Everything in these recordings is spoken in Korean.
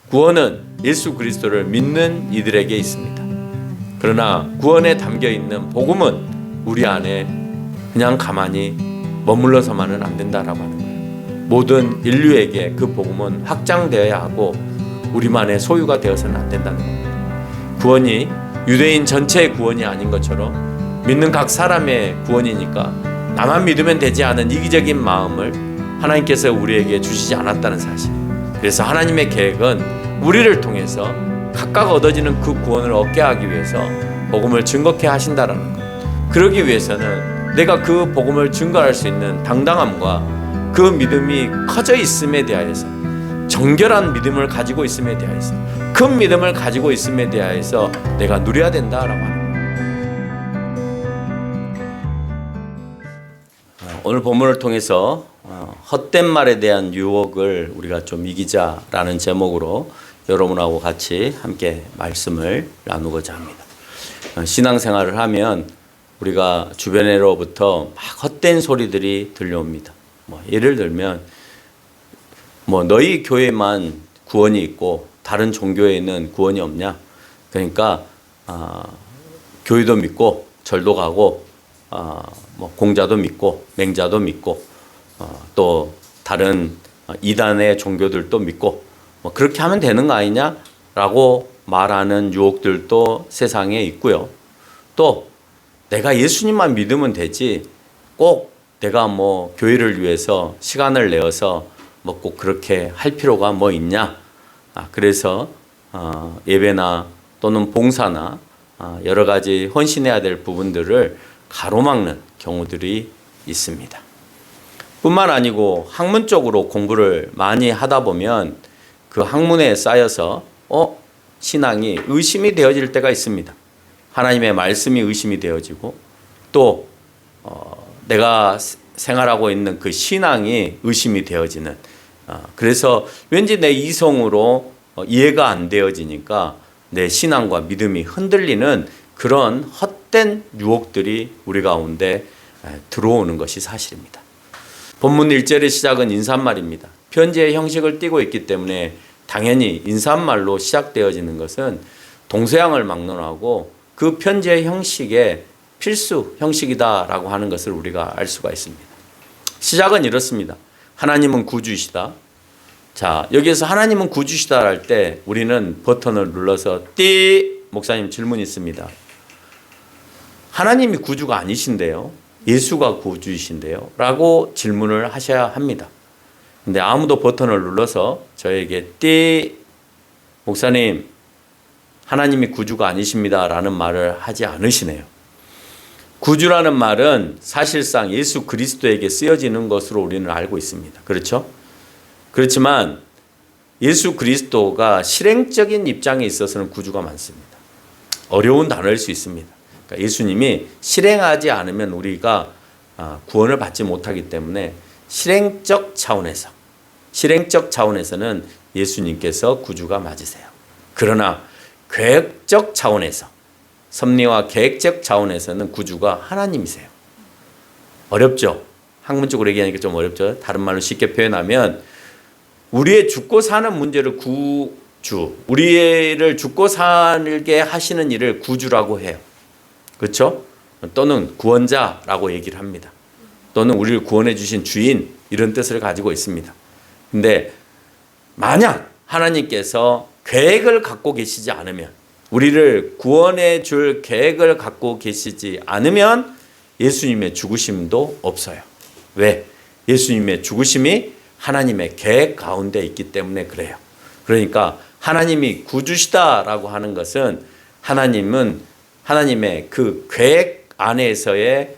구원은 예수 그리스도를 믿는 이들에게 있습니다. 그러나 구원에 담겨 있는 복음은 우리 안에 그냥 가만히 머물러서만은 안 된다라고 하는 거예요. 모든 인류에게 그 복음은 확장되어야 하고 우리만의 소유가 되어서는 안 된다는 겁니다. 구원이 유대인 전체의 구원이 아닌 것처럼 믿는 각 사람의 구원이니까 나만 믿으면 되지 않은 이기적인 마음을 하나님께서 우리에게 주시지 않았다는 사실. 그래서 하나님의 계획은 우리를 통해서 각각 얻어지는 그 구원을 얻게 하기 위해서 복음을 증거케 하신다라는 것. 그러기 위해서는 내가 그 복음을 증거할 수 있는 당당함과 그 믿음이 커져 있음에 대하여서, 정결한 믿음을 가지고 있음에 대하여서, 큰 믿음을 가지고 있음에 대하여서 내가 누려야 된다라고 하는 거예요. 오늘 본문을 통해서 헛된 말에 대한 유혹을 우리가 좀 이기자라는 제목으로 여러분하고 같이 함께 말씀을 나누고자 합니다. 신앙생활을 하면 우리가 주변으로부터 막 헛된 소리들이 들려옵니다. 예를 들면 너희 교회만 구원이 있고 다른 종교에는 구원이 없냐? 그러니까 교회도 믿고 절도 가고 공자도 믿고 맹자도 믿고 또 다른 이단의 종교들도 믿고 그렇게 하면 되는 거 아니냐라고 말하는 유혹들도 세상에 있고요. 또 내가 예수님만 믿으면 되지 꼭 내가 교회를 위해서 시간을 내어서 꼭 그렇게 할 필요가 있냐? 그래서 예배나 또는 봉사나 여러 가지 헌신해야 될 부분들을 가로막는 경우들이 있습니다. 뿐만 아니고 학문적으로 공부를 많이 하다 보면 그 학문에 쌓여서 신앙이 의심이 되어질 때가 있습니다. 하나님의 말씀이 의심이 되어지고 또 내가 생활하고 있는 그 신앙이 의심이 되어지는, 그래서 왠지 내 이성으로 이해가 안 되어지니까 내 신앙과 믿음이 흔들리는 그런 헛된 유혹들이 우리 가운데 들어오는 것이 사실입니다. 본문 1절의 시작은 인사말입니다. 편지의 형식을 띠고 있기 때문에 당연히 인사말로 시작되어지는 것은 동서양을 막론하고 그 편지의 형식의 필수 형식이다라고 하는 것을 우리가 알 수가 있습니다. 시작은 이렇습니다. 하나님은 구주이시다. 자, 여기에서 하나님은 구주시다 할 때 우리는 버튼을 눌러서 목사님 질문 있습니다. 하나님이 구주가 아니신데요, 예수가 구주이신데요 라고 질문을 하셔야 합니다. 근데 아무도 버튼을 눌러서 저에게 목사님 하나님이 구주가 아니십니다 라는 말을 하지 않으시네요. 구주라는 말은 사실상 예수 그리스도에게 쓰여지는 것으로 우리는 알고 있습니다. 그렇죠? 그렇지만 예수 그리스도가 실행적인 입장에 있어서는 구주가 많습니다. 어려운 단어일 수 있습니다. 그러니까 예수님이 실행하지 않으면 우리가 구원을 받지 못하기 때문에 실행적 차원에서는 예수님께서 구주가 맞으세요. 그러나 계획적 차원에서, 섭리와 계획적 차원에서는 구주가 하나님이세요. 어렵죠? 학문적으로 얘기하니까 좀 어렵죠? 다른 말로 쉽게 표현하면 우리의 죽고 사는 문제를 우리를 죽고 살게 하시는 일을 구주라고 해요. 그렇죠? 또는 구원자라고 얘기를 합니다. 또는 우리를 구원해 주신 주인, 이런 뜻을 가지고 있습니다. 근데 만약 하나님께서 계획을 갖고 계시지 않으면, 우리를 구원해 줄 계획을 갖고 계시지 않으면 예수님의 죽으심도 없어요. 왜? 예수님의 죽으심이 하나님의 계획 가운데 있기 때문에 그래요. 그러니까 하나님이 구주시다라고 하는 것은 하나님은 하나님의 그 계획 안에서의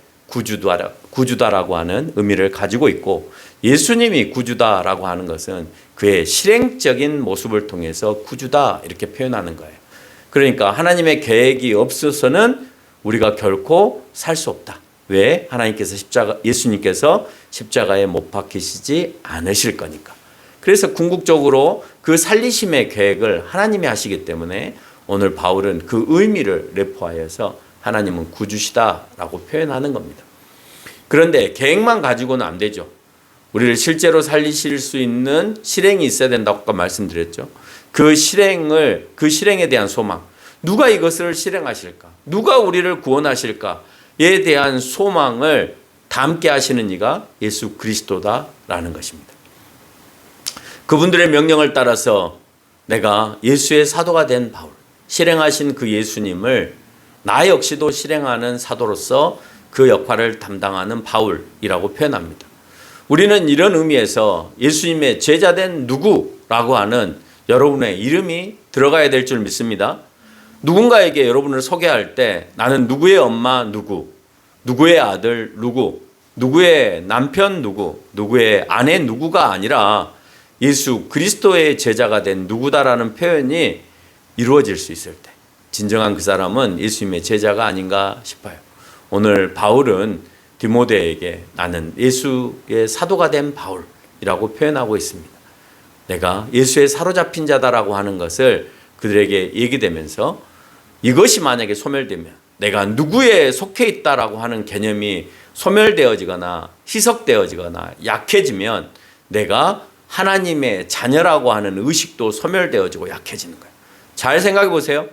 구주다라고 하는 의미를 가지고 있고, 예수님이 구주다라고 하는 것은 그의 실행적인 모습을 통해서 구주다 이렇게 표현하는 거예요. 그러니까 하나님의 계획이 없어서는 우리가 결코 살 수 없다. 왜? 예수님께서 십자가에 못 박히시지 않으실 거니까. 그래서 궁극적으로 그 살리심의 계획을 하나님이 하시기 때문에 오늘 바울은 그 의미를 내포하여서 하나님은 구주시다라고 표현하는 겁니다. 그런데 계획만 가지고는 안 되죠. 우리를 실제로 살리실 수 있는 실행이 있어야 된다고 아까 말씀드렸죠. 그 실행에 대한 소망. 누가 이것을 실행하실까? 누가 우리를 구원하실까에 대한 소망을 담게 하시는 이가 예수 그리스도다라는 것입니다. 그분들의 명령을 따라서 내가 예수의 사도가 된 바울, 실행하신 그 예수님을 나 역시도 실행하는 사도로서 그 역할을 담당하는 바울이라고 표현합니다. 우리는 이런 의미에서 예수님의 제자된 누구라고 하는 여러분의 이름이 들어가야 될 줄 믿습니다. 누군가에게 여러분을 소개할 때 나는 누구의 엄마 누구, 누구의 아들 누구, 누구의 남편 누구, 누구의 아내 누구가 아니라 예수 그리스도의 제자가 된 누구다라는 표현이 이루어질 수 있을 때 진정한 그 사람은 예수님의 제자가 아닌가 싶어요. 오늘 바울은 디모데에게 나는 예수의 사도가 된 바울이라고 표현하고 있습니다. 내가 예수의 사로잡힌 자다라고 하는 것을 그들에게 얘기되면서 이것이 만약에 소멸되면 내가 누구에 속해 있다라고 하는 개념이 소멸되어지거나 희석되어지거나 약해지면 내가 하나님의 자녀라고 하는 의식도 소멸되어지고 약해지는 거예요. 잘 생각해 보세요.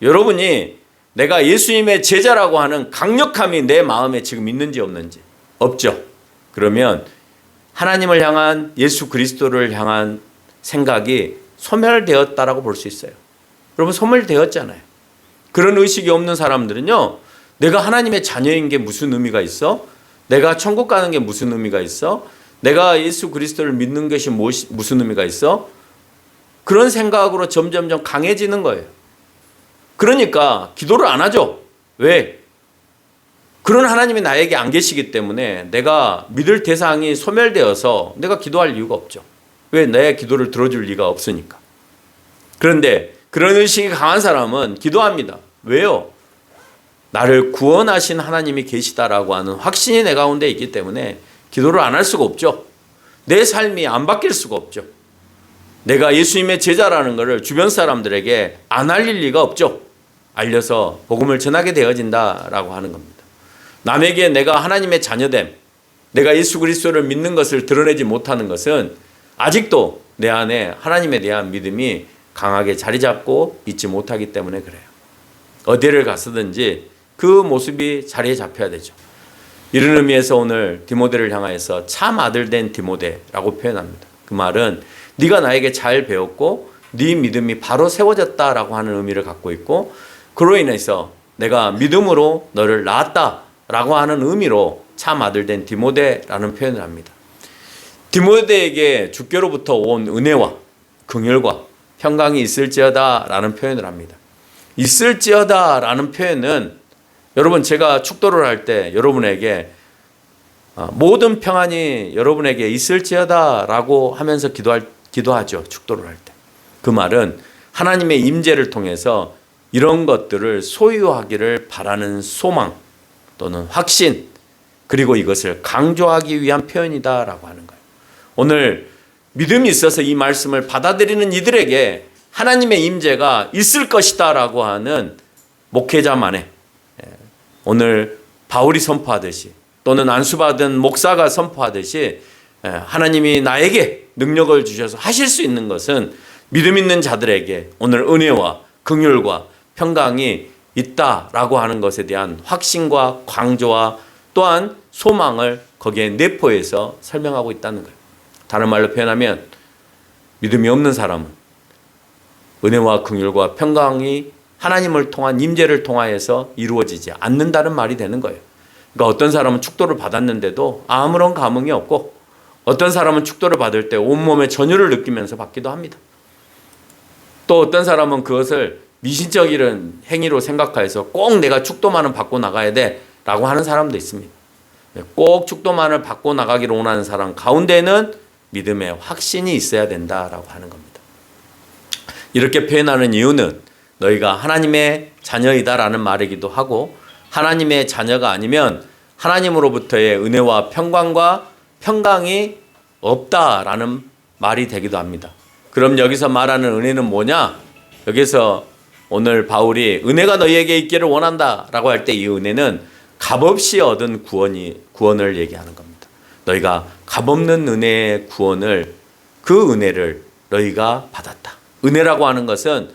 여러분이 내가 예수님의 제자라고 하는 강력함이 내 마음에 지금 있는지 없는지 없죠. 그러면 하나님을 향한 예수 그리스도를 향한 생각이 소멸되었다라고 볼 수 있어요. 여러분 소멸되었잖아요. 그런 의식이 없는 사람들은요. 내가 하나님의 자녀인 게 무슨 의미가 있어? 내가 천국 가는 게 무슨 의미가 있어? 내가 예수 그리스도를 믿는 것이 무슨 의미가 있어? 그런 생각으로 점점점 강해지는 거예요. 그러니까 기도를 안 하죠. 왜? 그런 하나님이 나에게 안 계시기 때문에 내가 믿을 대상이 소멸되어서 내가 기도할 이유가 없죠. 왜? 내 기도를 들어줄 리가 없으니까. 그런데 그런 의식이 강한 사람은 기도합니다. 왜요? 나를 구원하신 하나님이 계시다라고 하는 확신이 내 가운데 있기 때문에 기도를 안 할 수가 없죠. 내 삶이 안 바뀔 수가 없죠. 내가 예수님의 제자라는 것을 주변 사람들에게 안 알릴 리가 없죠. 알려서 복음을 전하게 되어진다라고 하는 겁니다. 남에게 내가 하나님의 자녀됨, 내가 예수 그리스도를 믿는 것을 드러내지 못하는 것은 아직도 내 안에 하나님에 대한 믿음이 강하게 자리 잡고 있지 못하기 때문에 그래요. 어디를 갔든지 그 모습이 자리에 잡혀야 되죠. 이런 의미에서 오늘 디모데를 향하여서 참 아들 된 디모데라고 표현합니다. 그 말은 네가 나에게 잘 배웠고 네 믿음이 바로 세워졌다라고 하는 의미를 갖고 있고 그로 인해서 내가 믿음으로 너를 낳았다라고 하는 의미로 참 아들 된 디모데라는 표현을 합니다. 디모데에게 주께로부터 온 은혜와 긍휼과 평강이 있을지어다라는 표현을 합니다. 있을지어다라는 표현은 여러분 제가 축도를 할 때 여러분에게 모든 평안이 여러분에게 있을지어다라고 하면서 기도하죠. 축도를 할 때. 그 말은 하나님의 임재를 통해서 이런 것들을 소유하기를 바라는 소망 또는 확신 그리고 이것을 강조하기 위한 표현이다라고 하는 거예요. 오늘 믿음이 있어서 이 말씀을 받아들이는 이들에게 하나님의 임재가 있을 것이다라고 하는 목회자만의 오늘 바울이 선포하듯이 또는 안수받은 목사가 선포하듯이 하나님이 나에게 능력을 주셔서 하실 수 있는 것은 믿음 있는 자들에게 오늘 은혜와 긍휼과 평강이 있다라고 하는 것에 대한 확신과 강조와 또한 소망을 거기에 내포해서 설명하고 있다는 거예요. 다른 말로 표현하면 믿음이 없는 사람은 은혜와 긍휼과 평강이 하나님을 통한 임재를 통하여서 이루어지지 않는다는 말이 되는 거예요. 그러니까 어떤 사람은 축도를 받았는데도 아무런 감흥이 없고 어떤 사람은 축도를 받을 때 온몸에 전율을 느끼면서 받기도 합니다. 또 어떤 사람은 그것을 미신적인 행위로 생각해서 꼭 내가 축도만은 받고 나가야 돼라고 하는 사람도 있습니다. 꼭 축도만을 받고 나가기를 원하는 사람 가운데는 믿음의 확신이 있어야 된다라고 하는 겁니다. 이렇게 표현하는 이유는 너희가 하나님의 자녀이다라는 말이기도 하고 하나님의 자녀가 아니면 하나님으로부터의 은혜와 평강이 없다라는 말이 되기도 합니다. 그럼 여기서 말하는 은혜는 뭐냐? 여기서 오늘 바울이 은혜가 너희에게 있기를 원한다라고 할 때 이 은혜는 값없이 얻은 구원을 얘기하는 겁니다. 너희가 값없는 은혜의 구원을, 그 은혜를 너희가 받았다. 은혜라고 하는 것은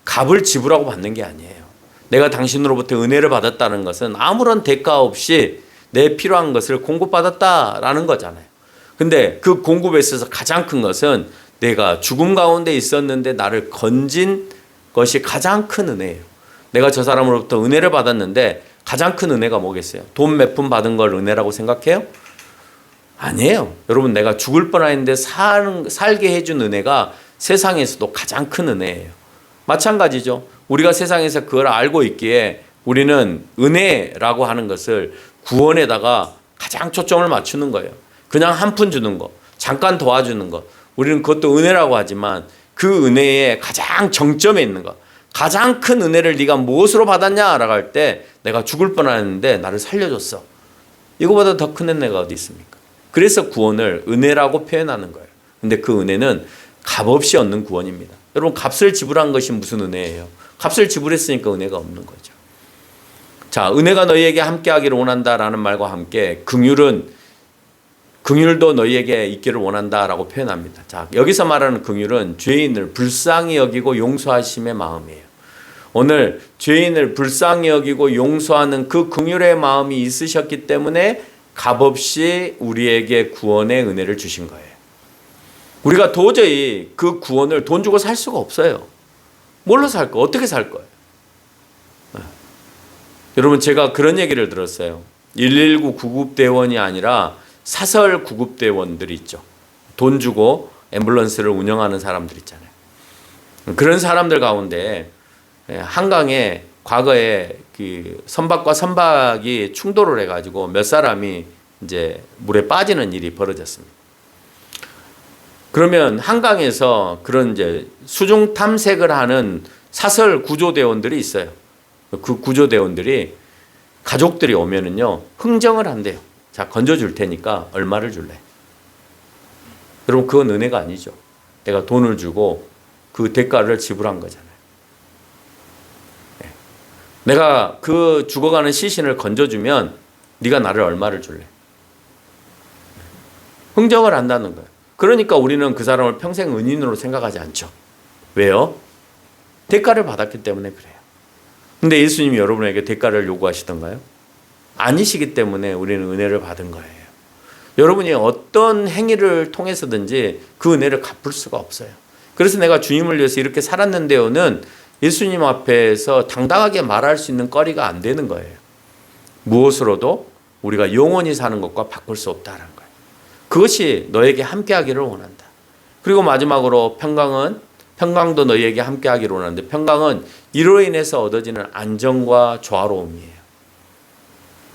값을 지불하고 받는 게 아니에요. 내가 당신으로부터 은혜를 받았다는 것은 아무런 대가 없이 내 필요한 것을 공급받았다라는 거잖아요. 근데 그 공급에 있어서 가장 큰 것은 내가 죽음 가운데 있었는데 나를 건진 것이 가장 큰 은혜예요. 내가 저 사람으로부터 은혜를 받았는데 가장 큰 은혜가 뭐겠어요? 돈 몇 푼 받은 걸 은혜라고 생각해요? 아니에요. 여러분, 내가 죽을 뻔했는데 살게 해준 은혜가 세상에서도 가장 큰 은혜예요. 마찬가지죠. 우리가 세상에서 그걸 알고 있기에 우리는 은혜라고 하는 것을 구원에다가 가장 초점을 맞추는 거예요. 그냥 한 푼 주는 거, 잠깐 도와주는 거, 우리는 그것도 은혜라고 하지만 그 은혜의 가장 정점에 있는 거, 가장 큰 은혜를 네가 무엇으로 받았냐라고 할 때 내가 죽을 뻔했는데 나를 살려줬어. 이거보다 더 큰 은혜가 어디 있습니까? 그래서 구원을 은혜라고 표현하는 거예요. 근데 그 은혜는 값없이 얻는 구원입니다. 여러분, 값을 지불한 것이 무슨 은혜예요? 값을 지불했으니까 은혜가 없는 거죠. 자, 은혜가 너희에게 함께하기를 원한다라는 말과 함께 긍휼도 너희에게 있기를 원한다라고 표현합니다. 자, 여기서 말하는 긍휼은 죄인을 불쌍히 여기고 용서하심의 마음이에요. 오늘 죄인을 불쌍히 여기고 용서하는 그 긍휼의 마음이 있으셨기 때문에 값없이 우리에게 구원의 은혜를 주신 거예요. 우리가 도저히 그 구원을 돈 주고 살 수가 없어요. 뭘로 살 거? 어떻게 살 거예요? 여러분, 제가 그런 얘기를 들었어요. 119 구급대원이 아니라 사설 구급대원들이 있죠. 돈 주고 앰뷸런스를 운영하는 사람들 있잖아요. 그런 사람들 가운데 한강에 과거에 그 선박과 선박이 충돌을 해가지고 몇 사람이 이제 물에 빠지는 일이 벌어졌습니다. 그러면 한강에서 그런 이제 수중 탐색을 하는 사설 구조대원들이 있어요. 그 구조대원들이 가족들이 오면은요, 흥정을 한대요. 자, 건져줄 테니까 얼마를 줄래? 여러분, 그건 은혜가 아니죠. 내가 돈을 주고 그 대가를 지불한 거잖아요. 네. 내가 그 죽어가는 시신을 건져주면 네가 나를 얼마를 줄래? 흥정을 한다는 거예요. 그러니까 우리는 그 사람을 평생 은인으로 생각하지 않죠. 왜요? 대가를 받았기 때문에 그래요. 근데 예수님이 여러분에게 대가를 요구하시던가요? 아니시기 때문에 우리는 은혜를 받은 거예요. 여러분이 어떤 행위를 통해서든지 그 은혜를 갚을 수가 없어요. 그래서 내가 주님을 위해서 이렇게 살았는데요는 예수님 앞에서 당당하게 말할 수 있는 거리가 안 되는 거예요. 무엇으로도 우리가 영원히 사는 것과 바꿀 수 없다는 거예요. 그것이 너에게 함께하기를 원한다. 그리고 마지막으로 평강도 너희에게 함께하기를 원하는데, 평강은 이로 인해서 얻어지는 안정과 조화로움이에요.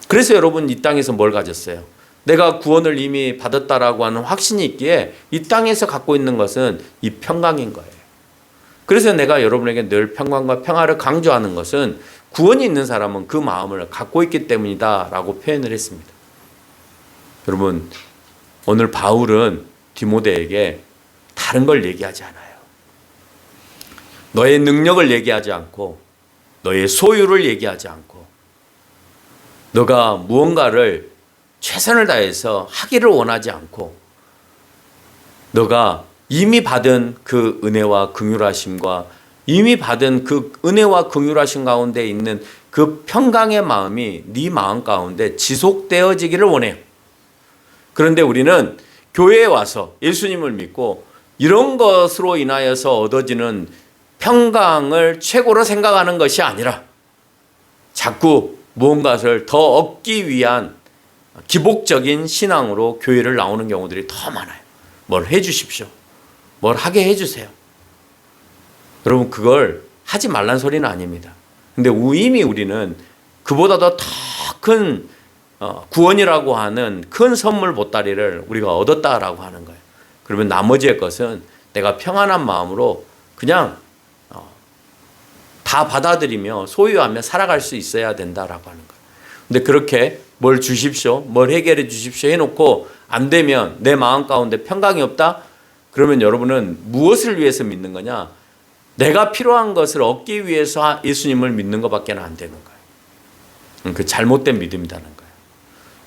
그래서 여러분, 이 땅에서 뭘 가졌어요? 내가 구원을 이미 받았다라고 하는 확신이 있기에 이 땅에서 갖고 있는 것은 이 평강인 거예요. 그래서 내가 여러분에게 늘 평강과 평화를 강조하는 것은 구원이 있는 사람은 그 마음을 갖고 있기 때문이다 라고 표현을 했습니다. 여러분, 오늘 바울은 디모데에게 다른 걸 얘기하지 않아요. 너의 능력을 얘기하지 않고, 너의 소유를 얘기하지 않고, 너가 무언가를 최선을 다해서 하기를 원하지 않고, 너가 이미 받은 그 은혜와 긍휼하심과 이미 받은 그 은혜와 긍휼하심 가운데 있는 그 평강의 마음이 네 마음 가운데 지속되어지기를 원해요. 그런데 우리는 교회에 와서 예수님을 믿고 이런 것으로 인하여서 얻어지는 평강을 최고로 생각하는 것이 아니라 자꾸 무언가를 더 얻기 위한 기복적인 신앙으로 교회를 나오는 경우들이 더 많아요. 뭘 해주십시오. 뭘 하게 해주세요. 여러분, 그걸 하지 말란 소리는 아닙니다. 근데 이미 우리는 그보다도 더 큰 구원이라고 하는 큰 선물 보따리를 우리가 얻었다라고 하는 거예요. 그러면 나머지의 것은 내가 평안한 마음으로 그냥 다 받아들이며 소유하며 살아갈 수 있어야 된다라고 하는 거예요. 근데 그렇게 뭘 주십시오, 뭘 해결해 주십시오 해놓고 안 되면 내 마음 가운데 평강이 없다? 그러면 여러분은 무엇을 위해서 믿는 거냐? 내가 필요한 것을 얻기 위해서 예수님을 믿는 것밖에 안 되는 거예요. 그 잘못된 믿음이라는 거예요.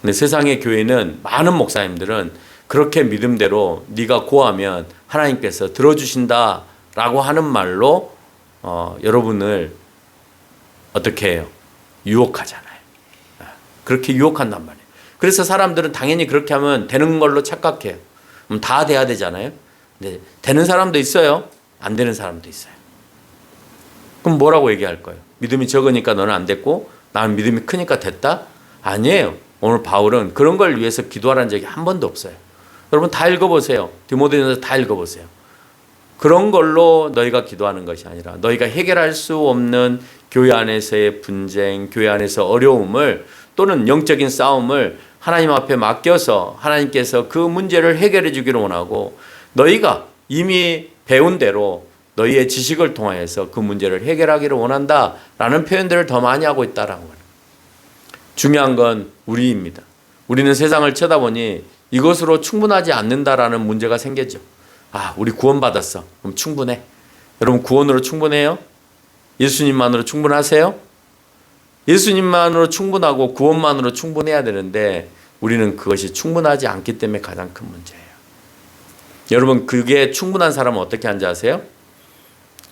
근데 세상의 교회는 많은 목사님들은 그렇게 믿음대로 네가 고하면 하나님께서 들어주신다라고 하는 말로 여러분을 어떻게 해요? 유혹하잖아요. 그렇게 유혹한단 말이에요. 그래서 사람들은 당연히 그렇게 하면 되는 걸로 착각해요. 그럼 다 돼야 되잖아요. 근데 되는 사람도 있어요. 안 되는 사람도 있어요. 그럼 뭐라고 얘기할 거예요? 믿음이 적으니까 너는 안 됐고 나는 믿음이 크니까 됐다? 아니에요. 오늘 바울은 그런 걸 위해서 기도하라는 적이 한 번도 없어요. 여러분 다 읽어보세요. 디모데전서 다 읽어보세요. 그런 걸로 너희가 기도하는 것이 아니라 너희가 해결할 수 없는 교회 안에서의 분쟁, 교회 안에서 어려움을 또는 영적인 싸움을 하나님 앞에 맡겨서 하나님께서 그 문제를 해결해 주기를 원하고 너희가 이미 배운 대로 너희의 지식을 통하여서 그 문제를 해결하기를 원한다라는 표현들을 더 많이 하고 있다라는 거예요. 중요한 건 우리입니다. 우리는 세상을 쳐다보니 이것으로 충분하지 않는다라는 문제가 생겼죠. 아, 우리 구원받았어. 그럼 충분해. 여러분 구원으로 충분해요? 예수님만으로 충분하세요? 예수님만으로 충분하고 구원만으로 충분해야 되는데 우리는 그것이 충분하지 않기 때문에 가장 큰 문제예요. 여러분 그게 충분한 사람은 어떻게 하는지 아세요?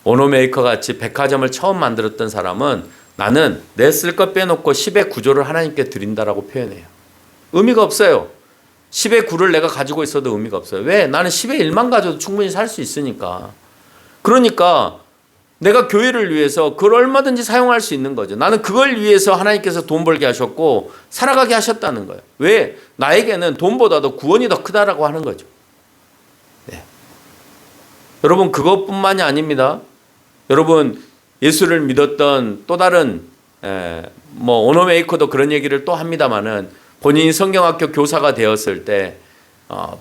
오노메이커 같이 백화점을 처음 만들었던 사람은 나는 내 쓸 것 빼놓고 10의 9조를 하나님께 드린다라고 표현해요. 의미가 없어요. 10의 9를 내가 가지고 있어도 의미가 없어요. 왜? 나는 10의 1만 가져도 충분히 살 수 있으니까. 그러니까 내가 교회를 위해서 그걸 얼마든지 사용할 수 있는 거죠. 나는 그걸 위해서 하나님께서 돈 벌게 하셨고 살아가게 하셨다는 거예요. 왜? 나에게는 돈보다도 구원이 더 크다라고 하는 거죠. 네. 여러분 그것뿐만이 아닙니다. 여러분 예수를 믿었던 또 다른 오노메이커도 그런 얘기를 또 합니다마는 본인이 성경학교 교사가 되었을 때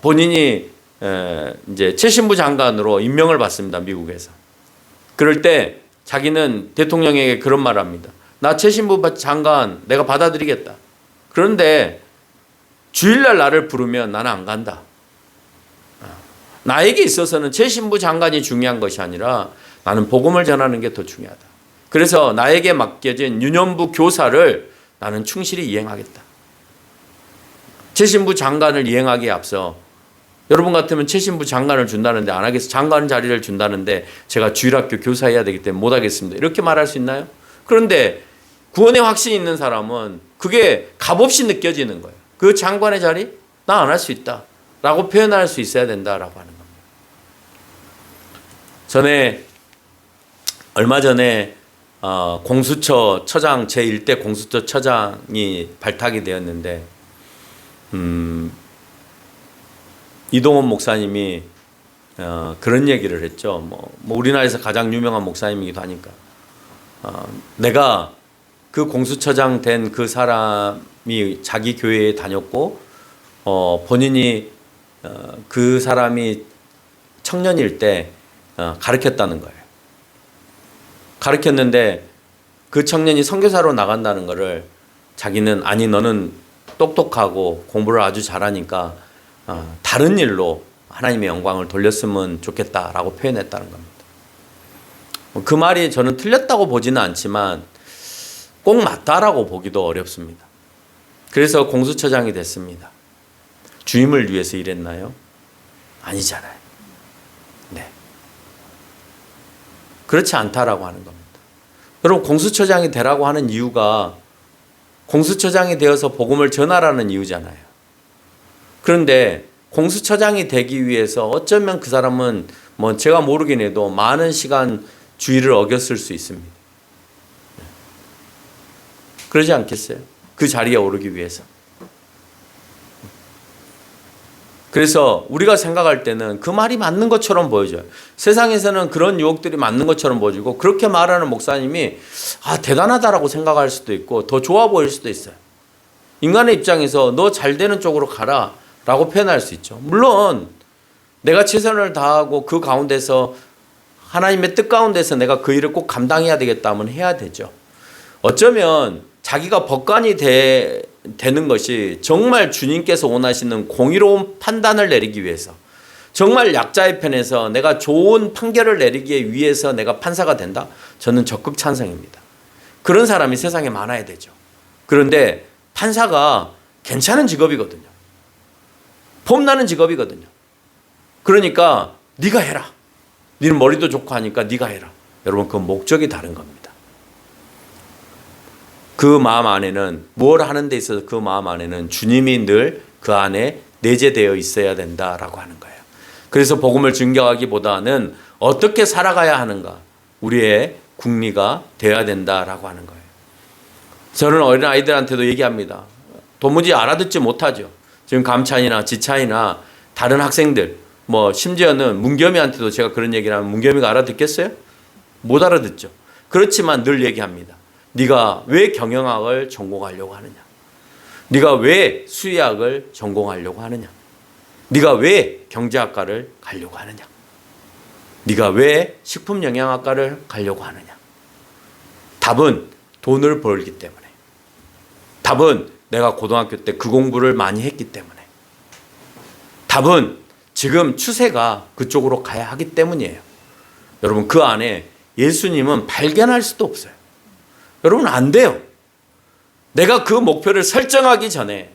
본인이 이제 최신부 장관으로 임명을 받습니다. 미국에서. 그럴 때 자기는 대통령에게 그런 말을 합니다. 나 최신부 장관 내가 받아들이겠다. 그런데 주일날 나를 부르면 나는 안 간다. 나에게 있어서는 최신부 장관이 중요한 것이 아니라 나는 복음을 전하는 게 더 중요하다. 그래서 나에게 맡겨진 유년부 교사를 나는 충실히 이행하겠다. 최신부 장관을 이행하기에 앞서 여러분 같으면 최신부 장관을 준다는데 안 하겠어요. 장관 자리를 준다는데 제가 주일학교 교사해야 되기 때문에 못 하겠습니다. 이렇게 말할 수 있나요? 그런데 구원의 확신이 있는 사람은 그게 값없이 느껴지는 거예요. 그 장관의 자리 나 안 할 수 있다 라고 표현할 수 있어야 된다라고 하는 겁니다. 얼마 전에 공수처 처장 제1대 공수처 처장이 발탁이 되었는데 이동원 목사님이 그런 얘기를 했죠. 뭐 우리나라에서 가장 유명한 목사님이기도 하니까 내가 그 공수처장 된 그 사람이 자기 교회에 다녔고 본인이 그 사람이 청년일 때 가르쳤다는 거예요. 가르쳤는데 그 청년이 선교사로 나간다는 거를 자기는 아니 너는 똑똑하고 공부를 아주 잘하니까 다른 일로 하나님의 영광을 돌렸으면 좋겠다라고 표현했다는 겁니다. 그 말이 저는 틀렸다고 보지는 않지만 꼭 맞다라고 보기도 어렵습니다. 그래서 공수처장이 됐습니다. 주임을 위해서 일했나요? 아니잖아요. 네. 그렇지 않다라고 하는 겁니다. 여러분 공수처장이 되라고 하는 이유가 공수처장이 되어서 복음을 전하라는 이유잖아요. 그런데 공수처장이 되기 위해서 어쩌면 그 사람은 뭐 제가 모르긴 해도 많은 시간 주의를 어겼을 수 있습니다. 그러지 않겠어요? 그 자리에 오르기 위해서. 그래서 우리가 생각할 때는 그 말이 맞는 것처럼 보여져요. 세상에서는 그런 유혹들이 맞는 것처럼 보여지고 그렇게 말하는 목사님이 대단하다라고 생각할 수도 있고 더 좋아 보일 수도 있어요. 인간의 입장에서 너 잘 되는 쪽으로 가라 라고 표현할 수 있죠. 물론 내가 최선을 다하고 그 가운데서 하나님의 뜻 가운데서 내가 그 일을 꼭 감당해야 되겠다 하면 해야 되죠. 어쩌면 자기가 법관이 되는 것이 정말 주님께서 원하시는 공의로운 판단을 내리기 위해서 정말 약자의 편에서 내가 좋은 판결을 내리기 위해서 내가 판사가 된다? 저는 적극 찬성입니다. 그런 사람이 세상에 많아야 되죠. 그런데 판사가 괜찮은 직업이거든요. 폼나는 직업이거든요. 그러니까 네가 해라. 너는 머리도 좋고 하니까 네가 해라. 여러분, 그 목적이 다른 겁니다. 그 마음 안에는, 뭘 하는 데 있어서 그 마음 안에는 주님이 늘 그 안에 내재되어 있어야 된다라고 하는 거예요. 그래서 복음을 증거하기보다는 어떻게 살아가야 하는가, 우리의 국리가 되어야 된다라고 하는 거예요. 저는 어린아이들한테도 얘기합니다. 도무지 알아듣지 못하죠. 지금 감찬이나 지찬이나 다른 학생들, 뭐 심지어는 문겸이한테도 제가 그런 얘기를 하면 문겸이가 알아듣겠어요? 못 알아듣죠. 그렇지만 늘 얘기합니다. 네가 왜 경영학을 전공하려고 하느냐? 네가 왜 수의학을 전공하려고 하느냐? 네가 왜 경제학과를 가려고 하느냐? 네가 왜 식품영양학과를 가려고 하느냐? 답은 돈을 벌기 때문에. 답은 내가 고등학교 때 그 공부를 많이 했기 때문에. 답은 지금 추세가 그쪽으로 가야 하기 때문이에요. 여러분, 그 안에 예수님은 발견할 수도 없어요. 여러분, 안 돼요. 내가 그 목표를 설정하기 전에,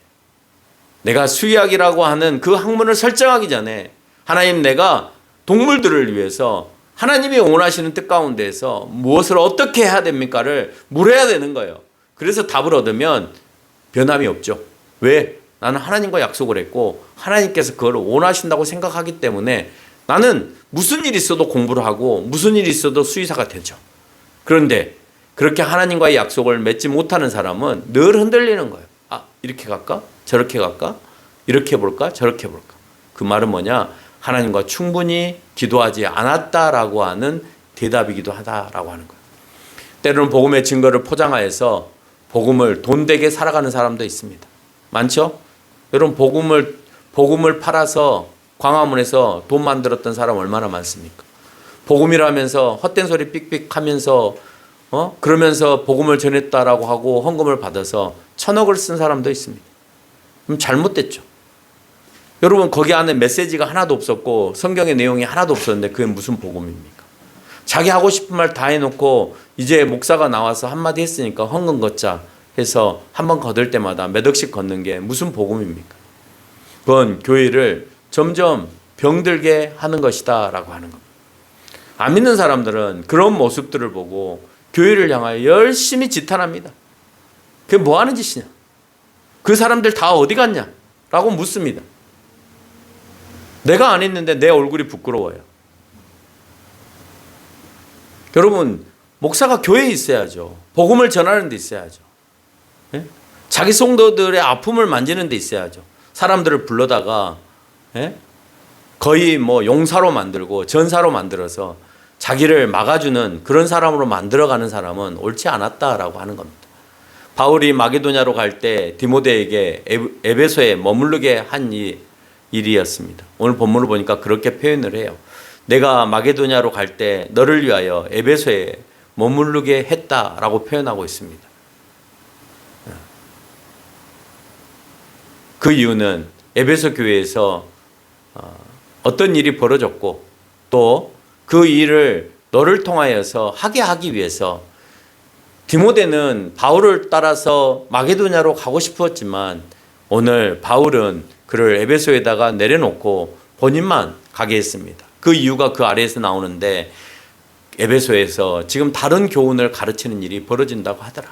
내가 수의학이라고 하는 그 학문을 설정하기 전에 하나님, 내가 동물들을 위해서 하나님이 원하시는 뜻 가운데에서 무엇을 어떻게 해야 됩니까를 물어야 되는 거예요. 그래서 답을 얻으면 변함이 없죠. 왜? 나는 하나님과 약속을 했고 하나님께서 그걸 원하신다고 생각하기 때문에 나는 무슨 일이 있어도 공부를 하고 무슨 일이 있어도 수의사가 되죠. 그런데 그렇게 하나님과의 약속을 맺지 못하는 사람은 늘 흔들리는 거예요. 아, 이렇게 갈까? 저렇게 갈까? 이렇게 볼까? 저렇게 볼까? 그 말은 뭐냐? 하나님과 충분히 기도하지 않았다라고 하는 대답이기도 하다라고 하는 거예요. 때로는 복음의 증거를 포장하여서 복음을 돈되게 살아가는 사람도 있습니다. 많죠? 여러분, 복음을 팔아서 광화문에서 돈 만들었던 사람 얼마나 많습니까? 복음이라면서 헛된 소리 삑삑 하면서 그러면서 복음을 전했다라고 하고 헌금을 받아서 1,000억을 쓴 사람도 있습니다. 그럼 잘못됐죠. 여러분, 거기 안에 메시지가 하나도 없었고 성경의 내용이 하나도 없었는데 그게 무슨 복음입니까? 자기 하고 싶은 말 다 해놓고 이제 목사가 나와서 한마디 했으니까 헌금 걷자 해서 한 번 거둘 때마다 몇 억씩 걷는 게 무슨 복음입니까? 그건 교회를 점점 병들게 하는 것이다 라고 하는 겁니다. 안 믿는 사람들은 그런 모습들을 보고 교회를 향하여 열심히 지탄합니다. 그게 뭐 하는 짓이냐? 그 사람들 다 어디 갔냐? 라고 묻습니다. 내가 안 했는데 내 얼굴이 부끄러워요. 여러분, 목사가 교회에 있어야죠. 복음을 전하는 데 있어야죠. 예? 자기 성도들의 아픔을 만지는 데 있어야죠. 사람들을 불러다가 거의 뭐 용사로 만들고 전사로 만들어서 자기를 막아주는 그런 사람으로 만들어가는 사람은 옳지 않았다라고 하는 겁니다. 바울이 마게도냐로 갈 때 디모데에게 에베소에 머무르게 한 일이었습니다. 오늘 본문을 보니까 그렇게 표현을 해요. 내가 마게도냐로 갈 때 너를 위하여 에베소에 머무르게 했다라고 표현하고 있습니다. 그 이유는 에베소 교회에서 어떤 일이 벌어졌고 또 그 일을 너를 통하여서 하게 하기 위해서 디모데는 바울을 따라서 마게도냐로 가고 싶었지만 오늘 바울은 그를 에베소에다가 내려놓고 본인만 가게 했습니다. 그 이유가 그 아래에서 나오는데 에베소에서 지금 다른 교훈을 가르치는 일이 벌어진다고 하더라.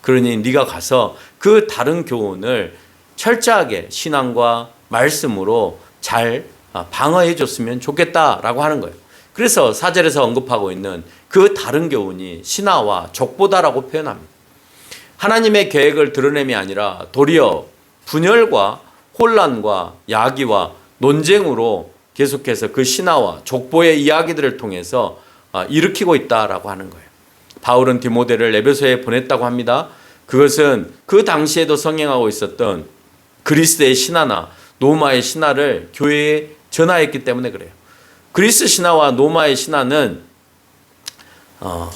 그러니 네가 가서 그 다른 교훈을 철저하게 신앙과 말씀으로 잘 방어해 줬으면 좋겠다라고 하는 거예요. 그래서 4절에서 언급하고 있는 그 다른 교훈이 신화와 족보다라고 표현합니다. 하나님의 계획을 드러냄이 아니라 도리어 분열과 혼란과 야기와 논쟁으로 계속해서 그 신화와 족보의 이야기들을 통해서 일으키고 있다라고 하는 거예요. 바울은 디모데를 에베소에 보냈다고 합니다. 그것은 그 당시에도 성행하고 있었던 그리스의 신화나 로마의 신화를 교회에 전하였기 때문에 그래요. 그리스 신화와 로마의 신화는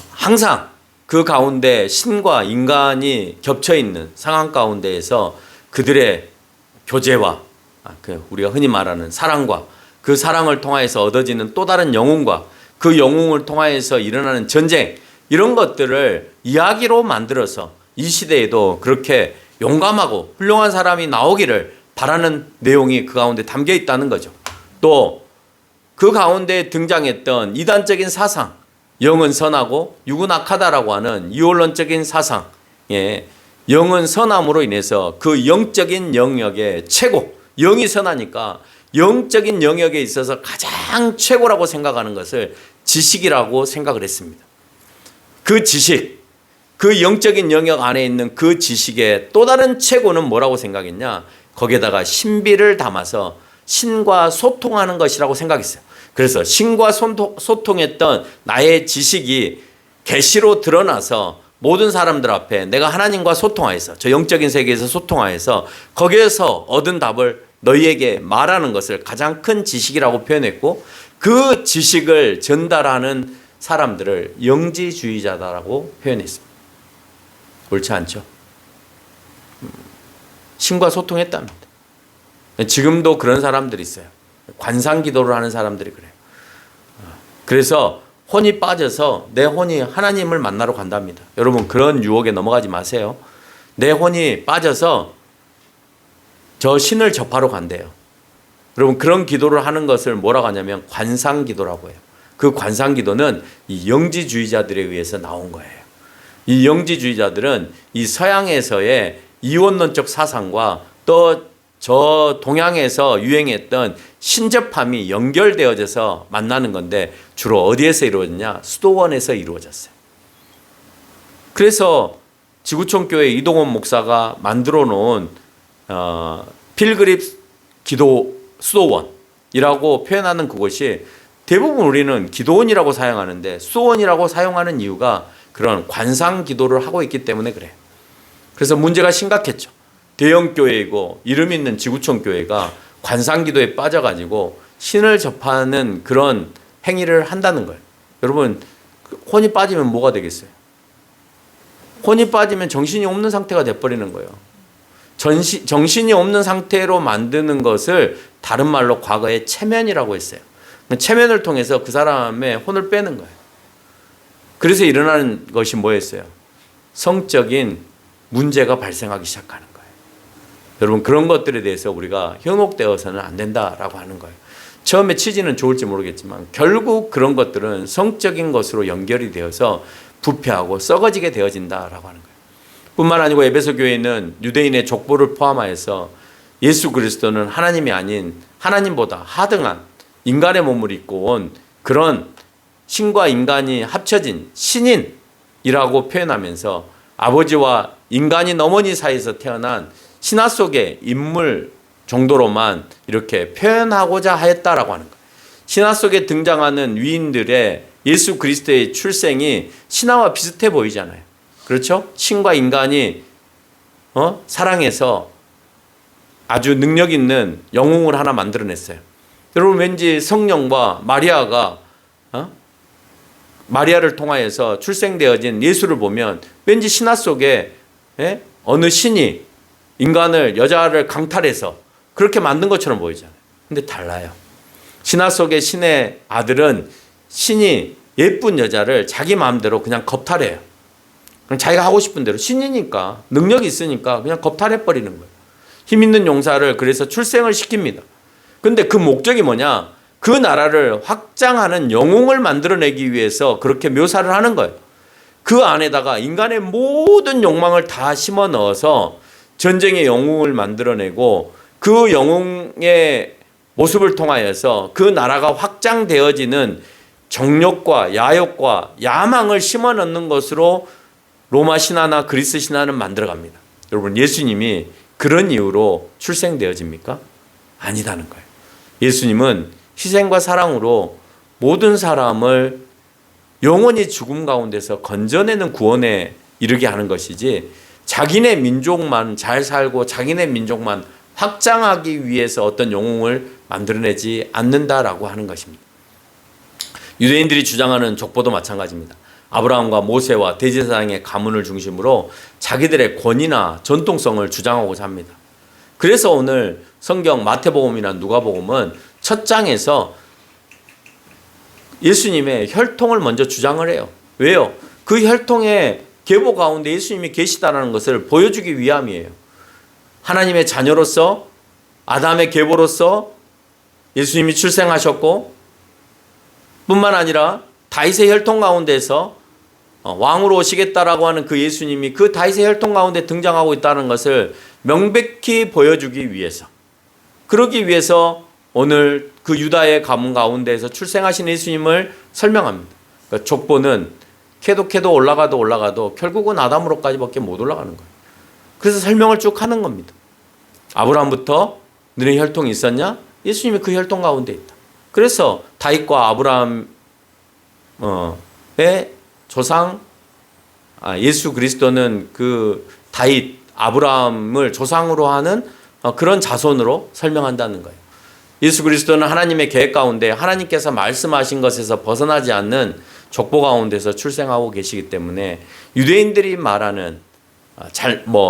항상 그 가운데 신과 인간이 겹쳐 있는 상황 가운데에서 그들의 교제와 우리가 흔히 말하는 사랑과 그 사랑을 통하여서 얻어지는 또 다른 영웅과 그 영웅을 통하여서 일어나는 전쟁, 이런 것들을 이야기로 만들어서 이 시대에도 그렇게 용감하고 훌륭한 사람이 나오기를 바라는 내용이 그 가운데 담겨 있다는 거죠. 또 그 가운데 등장했던 이단적인 사상, 영은 선하고 육은 악하다라고 하는 이원론적인 사상, 영은 선함으로 인해서 그 영적인 영역의 최고, 영이 선하니까 영적인 영역에 있어서 가장 최고라고 생각하는 것을 지식이라고 생각을 했습니다. 그 지식, 그 영적인 영역 안에 있는 그 지식의 또 다른 최고는 뭐라고 생각했냐? 거기에다가 신비를 담아서 신과 소통하는 것이라고 생각했어요. 그래서 신과 소통했던 나의 지식이 계시로 드러나서 모든 사람들 앞에 내가 하나님과 소통하여서, 저 영적인 세계에서 소통하여서 거기에서 얻은 답을 너희에게 말하는 것을 가장 큰 지식이라고 표현했고, 그 지식을 전달하는 사람들을 영지주의자다라고 표현했습니다. 옳지 않죠? 신과 소통했답니다. 지금도 그런 사람들이 있어요. 관상기도를 하는 사람들이 그래요. 그래서 혼이 빠져서 내 혼이 하나님을 만나러 간답니다. 여러분, 그런 유혹에 넘어가지 마세요. 내 혼이 빠져서 저 신을 접하러 간대요. 여러분, 그런 기도를 하는 것을 뭐라고 하냐면 관상기도라고 해요. 그 관상기도는 이 영지주의자들에 의해서 나온 거예요. 이 영지주의자들은 이 서양에서의 이원론적 사상과 또 저 동양에서 유행했던 신접함이 연결되어져서 만나는 건데, 주로 어디에서 이루어졌냐? 수도원에서 이루어졌어요. 그래서 지구촌교회 이동원 목사가 만들어 놓은 필그림 기도 수도원이라고 표현하는 그곳이, 대부분 우리는 기도원이라고 사용하는데 수도원이라고 사용하는 이유가 그런 관상 기도를 하고 있기 때문에 그래요. 그래서 문제가 심각했죠. 대형 교회이고 이름 있는 지구촌 교회가 관상 기도에 빠져가지고 신을 접하는 그런 행위를 한다는 거예요. 여러분, 혼이 빠지면 뭐가 되겠어요? 혼이 빠지면 정신이 없는 상태가 돼버리는 거예요. 정신이 없는 상태로 만드는 것을 다른 말로 과거에 체면이라고 했어요. 체면을 통해서 그 사람의 혼을 빼는 거예요. 그래서 일어나는 것이 뭐였어요? 성적인 문제가 발생하기 시작하는 거예요. 여러분, 그런 것들에 대해서 우리가 현혹되어서는 안 된다라고 하는 거예요. 처음에 취지는 좋을지 모르겠지만 결국 그런 것들은 성적인 것으로 연결이 되어서 부패하고 썩어지게 되어진다라고 하는 거예요. 뿐만 아니고 에베소 교회는 유대인의 족보를 포함하여서 예수 그리스도는 하나님이 아닌 하나님보다 하등한 인간의 몸을 입고 온 그런 신과 인간이 합쳐진 신인이라고 표현하면서 아버지와 인간인 어머니 사이에서 태어난 신화 속의 인물 정도로만 이렇게 표현하고자 하였다라고 하는 거예요. 신화 속에 등장하는 위인들의 예수 그리스도의 출생이 신화와 비슷해 보이잖아요. 그렇죠? 신과 인간이 사랑해서 아주 능력 있는 영웅을 하나 만들어냈어요. 여러분, 왠지 성령과 마리아가 마리아를 통하여서 출생되어진 예수를 보면 왠지 신화 속에 어느 신이 인간을, 여자를 강탈해서 그렇게 만든 것처럼 보이잖아요. 근데 달라요. 신화 속의 신의 아들은 신이 예쁜 여자를 자기 마음대로 그냥 겁탈해요. 그럼 자기가 하고 싶은 대로, 신이니까 능력이 있으니까 그냥 겁탈해버리는 거예요. 힘 있는 용사를 그래서 출생을 시킵니다. 근데 그 목적이 뭐냐? 그 나라를 확장하는 영웅을 만들어내기 위해서 그렇게 묘사를 하는 거예요. 그 안에다가 인간의 모든 욕망을 다 심어 넣어서 전쟁의 영웅을 만들어내고 그 영웅의 모습을 통하여서 그 나라가 확장되어지는 정욕과 야욕과 야망을 심어 넣는 것으로 로마 신화나 그리스 신화는 만들어갑니다. 여러분, 예수님이 그런 이유로 출생되어집니까? 아니다는 거예요. 예수님은 희생과 사랑으로 모든 사람을 영원히 죽음 가운데서 건져내는 구원에 이르게 하는 것이지, 자기네 민족만 잘 살고 자기네 민족만 확장하기 위해서 어떤 영웅을 만들어내지 않는다라고 하는 것입니다. 유대인들이 주장하는 족보도 마찬가지입니다. 아브라함과 모세와 대제사장의 가문을 중심으로 자기들의 권위나 전통성을 주장하고자 합니다. 그래서 오늘 성경 마태복음이나 누가복음은 첫 장에서 예수님의 혈통을 먼저 주장을 해요. 왜요? 그 혈통의 계보 가운데 예수님이 계시다는 것을 보여주기 위함이에요. 하나님의 자녀로서 아담의 계보로서 예수님이 출생하셨고 뿐만 아니라 다윗의 혈통 가운데서 왕으로 오시겠다라고 하는 그 예수님이 그 다윗의 혈통 가운데 등장하고 있다는 것을 명백히 보여주기 위해서, 그러기 위해서 오늘 그 유다의 가문 가운데에서 출생하신 예수님을 설명합니다. 그러니까 족보는 캐도 올라가도 결국은 아담으로까지밖에 못 올라가는 거예요. 그래서 설명을 쭉 하는 겁니다. 아브라함부터 너네 혈통이 있었냐? 예수님이 그 혈통 가운데 있다. 그래서 다윗과 아브라함의 조상 예수 그리스도는 그 다윗 아브라함을 조상으로 하는 그런 자손으로 설명한다는 거예요. 예수 그리스도는 하나님의 계획 가운데 하나님께서 말씀하신 것에서 벗어나지 않는 족보 가운데서 출생하고 계시기 때문에 유대인들이 말하는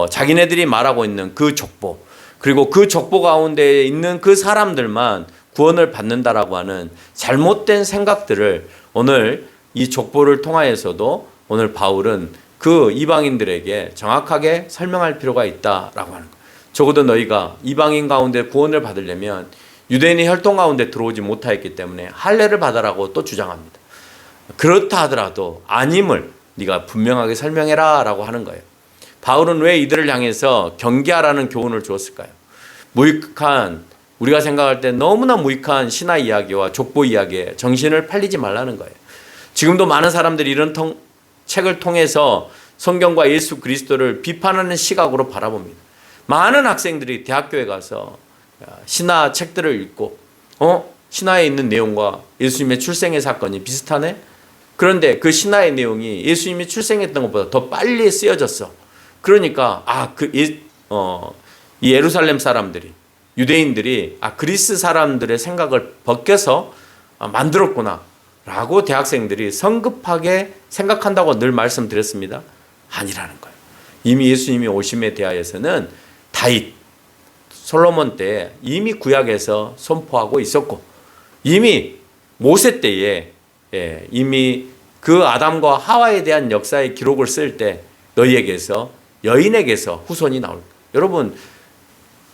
자기네들이 말하고 있는 그 족보, 그리고 그 족보 가운데 있는 그 사람들만 구원을 받는다라고 하는 잘못된 생각들을 오늘 이 족보를 통하여서도 오늘 바울은 그 이방인들에게 정확하게 설명할 필요가 있다라고 하는 거예요. 적어도 너희가 이방인 가운데 구원을 받으려면 유대인의 혈통 가운데 들어오지 못하였기 때문에 할례를 받으라고 또 주장합니다. 그렇다 하더라도 아님을 네가 분명하게 설명해라 라고 하는 거예요. 바울은 왜 이들을 향해서 경계하라는 교훈을 주었을까요? 무익한, 우리가 생각할 때 너무나 무익한 신화 이야기와 족보 이야기에 정신을 팔리지 말라는 거예요. 지금도 많은 사람들이 이런 책을 통해서 성경과 예수 그리스도를 비판하는 시각으로 바라봅니다. 많은 학생들이 대학교에 가서 신화 책들을 읽고 신화에 있는 내용과 예수님의 출생의 사건이 비슷하네? 그런데 그 신화의 내용이 예수님이 출생했던 것보다 더 빨리 쓰여졌어. 그러니까 이 예루살렘 사람들이, 유대인들이 그리스 사람들의 생각을 벗겨서 만들었구나 라고 대학생들이 성급하게 생각한다고 늘 말씀드렸습니다. 아니라는 거예요. 이미 예수님이 오심에 대하여서는 다윗, 솔로몬 때 이미 구약에서 선포하고 있었고, 이미 모세 때에 이미 그 아담과 하와에 대한 역사의 기록을 쓸 때 너희에게서, 여인에게서 후손이 나올 거예요. 여러분,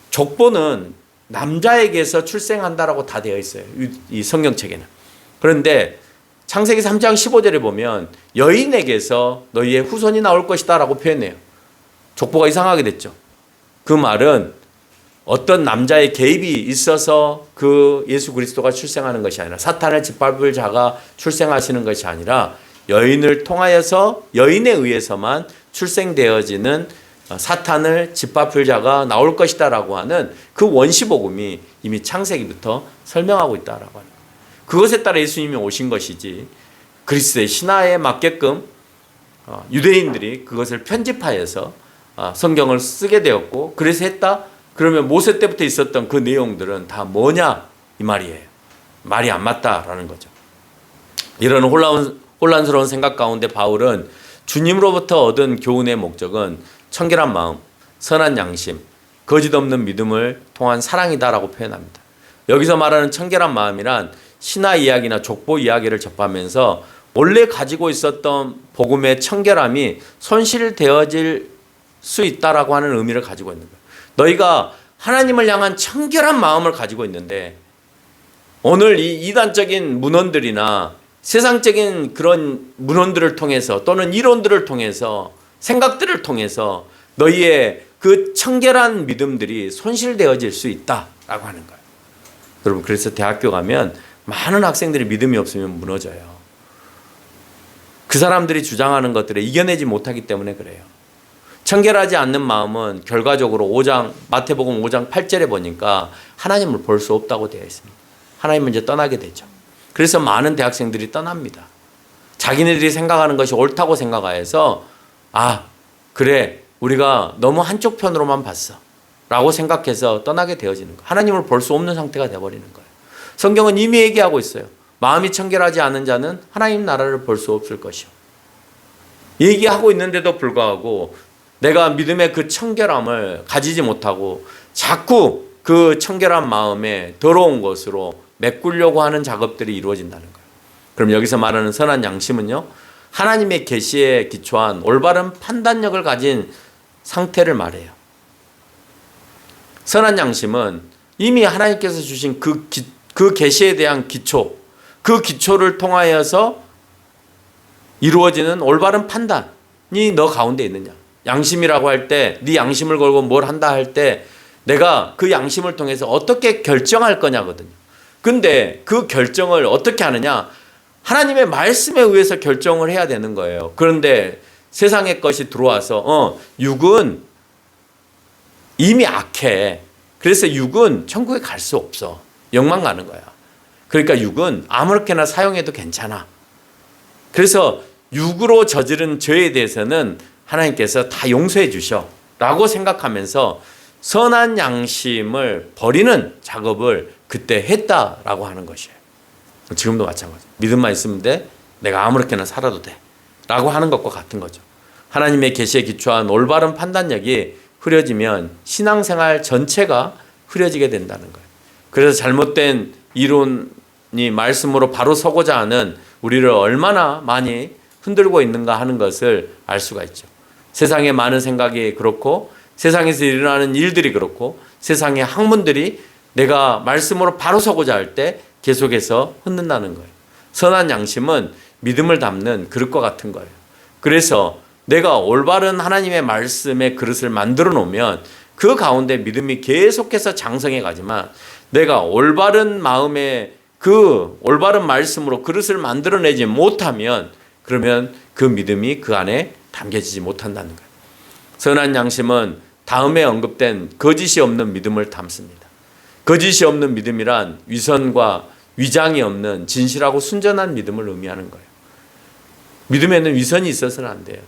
족보는 남자에게서 출생한다라고 다 되어 있어요. 이 성경책에는. 그런데 창세기 3장 15절에 보면 여인에게서 너희의 후손이 나올 것이다 라고 표현해요. 족보가 이상하게 됐죠. 그 말은 어떤 남자의 개입이 있어서 그 예수 그리스도가 출생하는 것이 아니라, 사탄을 짓밟을 자가 출생하시는 것이 아니라 여인을 통하여서, 여인에 의해서만 출생되어지는 사탄을 짓밟을 자가 나올 것이다 라고 하는 그 원시복음이 이미 창세기부터 설명하고 있다라고 하는 거예요. 그것에 따라 예수님이 오신 것이지, 그리스도의 신화에 맞게끔 유대인들이 그것을 편집하여서 성경을 쓰게 되었고, 그래서 했다? 그러면 모세 때부터 있었던 그 내용들은 다 뭐냐? 이 말이에요. 말이 안 맞다라는 거죠. 이런 혼란스러운 생각 가운데 바울은 주님으로부터 얻은 교훈의 목적은 청결한 마음, 선한 양심, 거짓 없는 믿음을 통한 사랑이다라고 표현합니다. 여기서 말하는 청결한 마음이란 신화 이야기나 족보 이야기를 접하면서 원래 가지고 있었던 복음의 청결함이 손실되어질 수 있다라고 하는 의미를 가지고 있는 거예요. 너희가 하나님을 향한 청결한 마음을 가지고 있는데 오늘 이 이단적인 문헌들이나 세상적인 그런 문헌들을 통해서 또는 이론들을 통해서 생각들을 통해서 너희의 그 청결한 믿음들이 손실되어질 수 있다라고 하는 거예요. 여러분, 그래서 대학교 가면 많은 학생들이 믿음이 없으면 무너져요. 그 사람들이 주장하는 것들을 이겨내지 못하기 때문에 그래요. 청결하지 않는 마음은 결과적으로 마태복음 5장 8절에 보니까 하나님을 볼 수 없다고 되어 있습니다. 하나님은 이제 떠나게 되죠. 그래서 많은 대학생들이 떠납니다. 자기네들이 생각하는 것이 옳다고 생각하여서 그래, 우리가 너무 한쪽 편으로만 봤어 라고 생각해서 떠나게 되어지는 거예요. 하나님을 볼 수 없는 상태가 되어버리는 거예요. 성경은 이미 얘기하고 있어요. 마음이 청결하지 않은 자는 하나님 나라를 볼 수 없을 것이요. 얘기하고 있는데도 불구하고 내가 믿음의 그 청결함을 가지지 못하고 자꾸 그 청결한 마음에 더러운 것으로 메꾸려고 하는 작업들이 이루어진다는 거예요. 그럼 여기서 말하는 선한 양심은요, 하나님의 계시에 기초한 올바른 판단력을 가진 상태를 말해요. 선한 양심은 이미 하나님께서 주신 그 계시에 대한 기초, 그 기초를 통하여서 이루어지는 올바른 판단이 너 가운데 있느냐. 양심이라고 할 때 네 양심을 걸고 뭘 한다 할 때 내가 그 양심을 통해서 어떻게 결정할 거냐거든요. 근데 그 결정을 어떻게 하느냐? 하나님의 말씀에 의해서 결정을 해야 되는 거예요. 그런데 세상의 것이 들어와서 육은 이미 악해. 그래서 육은 천국에 갈 수 없어. 영만 가는 거야. 그러니까 육은 아무렇게나 사용해도 괜찮아. 그래서 육으로 저지른 죄에 대해서는 하나님께서 다 용서해 주셔 라고 생각하면서 선한 양심을 버리는 작업을 그때 했다라고 하는 것이에요. 지금도 마찬가지. 믿음만 있으면 돼. 내가 아무렇게나 살아도 돼 라고 하는 것과 같은 거죠. 하나님의 계시에 기초한 올바른 판단력이 흐려지면 신앙생활 전체가 흐려지게 된다는 거예요. 그래서 잘못된 이론이 말씀으로 바로 서고자 하는 우리를 얼마나 많이 흔들고 있는가 하는 것을 알 수가 있죠. 세상의 많은 생각이 그렇고 세상에서 일어나는 일들이 그렇고 세상의 학문들이 내가 말씀으로 바로 서고자 할 때 계속해서 흔든다는 거예요. 선한 양심은 믿음을 담는 그릇과 같은 거예요. 그래서 내가 올바른 하나님의 말씀의 그릇을 만들어 놓으면 그 가운데 믿음이 계속해서 장성해 가지만 내가 올바른 마음에 그 올바른 말씀으로 그릇을 만들어내지 못하면 그러면 그 믿음이 그 안에 담겨지지 못한다는 거예요. 선한 양심은 다음에 언급된 거짓이 없는 믿음을 담습니다. 거짓이 없는 믿음이란 위선과 위장이 없는 진실하고 순전한 믿음을 의미하는 거예요. 믿음에는 위선이 있어서는 안 돼요.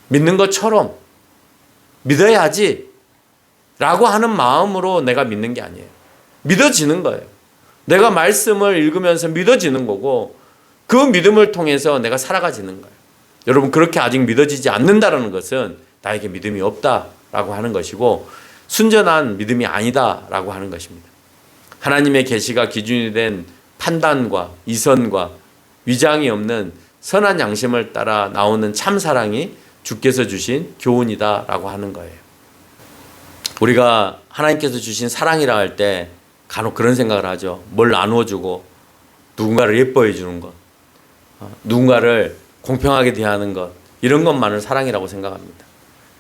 믿는 것처럼 믿어야지 라고 하는 마음으로 내가 믿는 게 아니에요. 믿어지는 거예요. 내가 말씀을 읽으면서 믿어지는 거고 그 믿음을 통해서 내가 살아가지는 거예요. 여러분 그렇게 아직 믿어지지 않는다는 것은 나에게 믿음이 없다라고 하는 것이고 순전한 믿음이 아니다라고 하는 것입니다. 하나님의 계시가 기준이 된 판단과 이선과 위장이 없는 선한 양심을 따라 나오는 참 사랑이 주께서 주신 교훈이다라고 하는 거예요. 우리가 하나님께서 주신 사랑이라 할 때 간혹 그런 생각을 하죠. 뭘 나누어주고 누군가를 예뻐해 주는 것, 누군가를 공평하게 대하는 것, 이런 것만을 사랑이라고 생각합니다.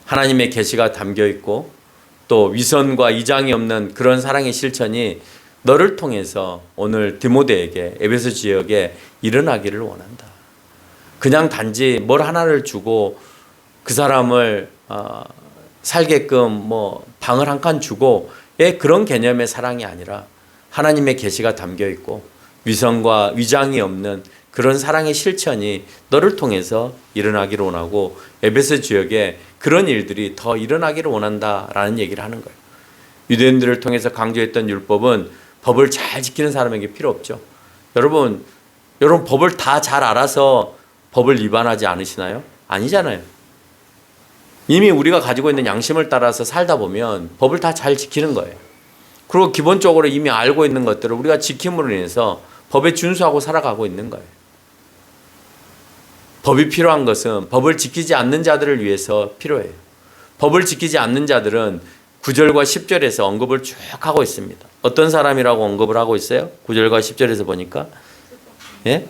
하나님의 계시가 담겨 있고 또 위선과 이장이 없는 그런 사랑의 실천이 너를 통해서 오늘 디모데에게 에베소 지역에 일어나기를 원한다. 그냥 단지 뭘 하나를 주고 그 사람을 살게끔 뭐 방을 한 칸 주고의 그런 개념의 사랑이 아니라 하나님의 계시가 담겨 있고 위선과 위장이 없는 그런 사랑의 실천이 너를 통해서 일어나기를 원하고 에베소 지역에 그런 일들이 더 일어나기를 원한다라는 얘기를 하는 거예요. 유대인들을 통해서 강조했던 율법은 법을 잘 지키는 사람에게 필요 없죠. 여러분 법을 다 잘 알아서 법을 위반하지 않으시나요? 아니잖아요. 이미 우리가 가지고 있는 양심을 따라서 살다 보면 법을 다 잘 지키는 거예요. 그리고 기본적으로 이미 알고 있는 것들을 우리가 지킴으로 인해서 법에 준수하고 살아가고 있는 거예요. 법이 필요한 것은 법을 지키지 않는 자들을 위해서 필요해요. 법을 지키지 않는 자들은 9절과 10절에서 언급을 쭉 하고 있습니다. 어떤 사람이라고 언급을 하고 있어요? 9절과 10절에서 보니까 예?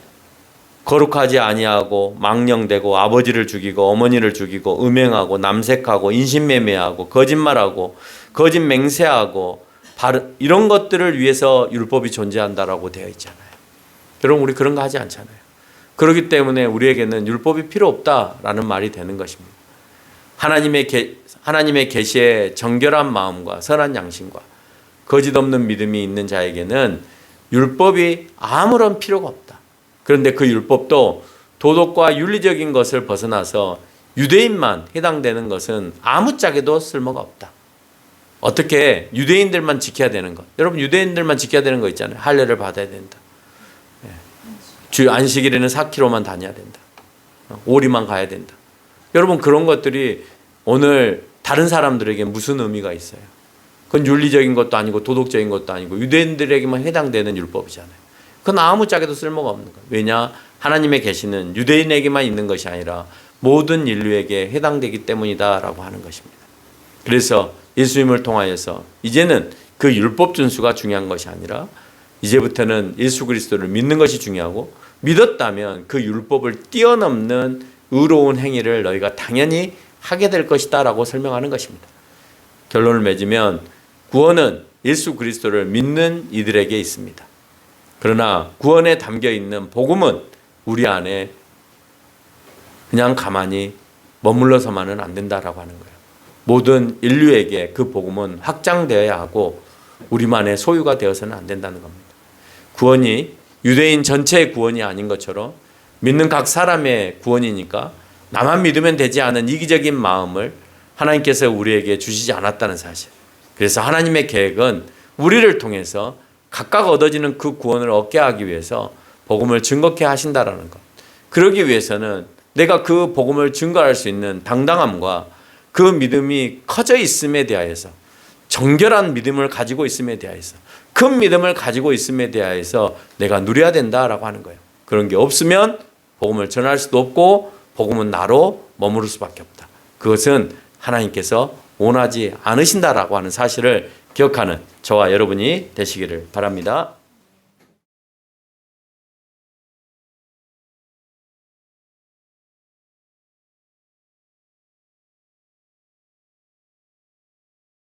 거룩하지 아니하고 망령되고 아버지를 죽이고 어머니를 죽이고 음행하고 남색하고 인신매매하고 거짓말하고 거짓 맹세하고 이런 것들을 위해서 율법이 존재한다라고 되어 있잖아요. 여러분 우리 그런 거 하지 않잖아요. 그렇기 때문에 우리에게는 율법이 필요 없다라는 말이 되는 것입니다. 하나님의 계시에 정결한 마음과 선한 양심과 거짓 없는 믿음이 있는 자에게는 율법이 아무런 필요가 없다. 그런데 그 율법도 도덕과 윤리적인 것을 벗어나서 유대인만 해당되는 것은 아무짝에도 쓸모가 없다. 어떻게 유대인들만 지켜야 되는 것. 여러분 유대인들만 지켜야 되는 거 있잖아요. 할례를 받아야 된다. 주 안식일에는 4km만 다녀야 된다. 오리만 가야 된다. 여러분 그런 것들이 오늘 다른 사람들에게 무슨 의미가 있어요? 그건 윤리적인 것도 아니고 도덕적인 것도 아니고 유대인들에게만 해당되는 율법이잖아요. 그건 아무짝에도 쓸모가 없는 거예요. 왜냐? 하나님의 계시는 유대인에게만 있는 것이 아니라 모든 인류에게 해당되기 때문이다라고 하는 것입니다. 그래서 예수님을 통하여서 이제는 그 율법 준수가 중요한 것이 아니라 이제부터는 예수 그리스도를 믿는 것이 중요하고 믿었다면 그 율법을 뛰어넘는 의로운 행위를 너희가 당연히 하게 될 것이다 라고 설명하는 것입니다. 결론을 맺으면 구원은 예수 그리스도를 믿는 이들에게 있습니다. 그러나 구원에 담겨 있는 복음은 우리 안에 그냥 가만히 머물러서만은 안 된다라고 하는 거예요. 모든 인류에게 그 복음은 확장되어야 하고 우리만의 소유가 되어서는 안 된다는 겁니다. 구원이 유대인 전체의 구원이 아닌 것처럼 믿는 각 사람의 구원이니까 나만 믿으면 되지 않은 이기적인 마음을 하나님께서 우리에게 주시지 않았다는 사실. 그래서 하나님의 계획은 우리를 통해서 각각 얻어지는 그 구원을 얻게 하기 위해서 복음을 증거케 하신다라는 것. 그러기 위해서는 내가 그 복음을 증거할 수 있는 당당함과 그 믿음이 커져 있음에 대하여서 정결한 믿음을 가지고 있음에 대하여서 큰 믿음을 가지고 있음에 대하여서 내가 누려야 된다라고 하는 거예요. 그런 게 없으면 복음을 전할 수도 없고 복음은 나로 머무를 수밖에 없다. 그것은 하나님께서 원하지 않으신다라고 하는 사실을 기억하는 저와 여러분이 되시기를 바랍니다.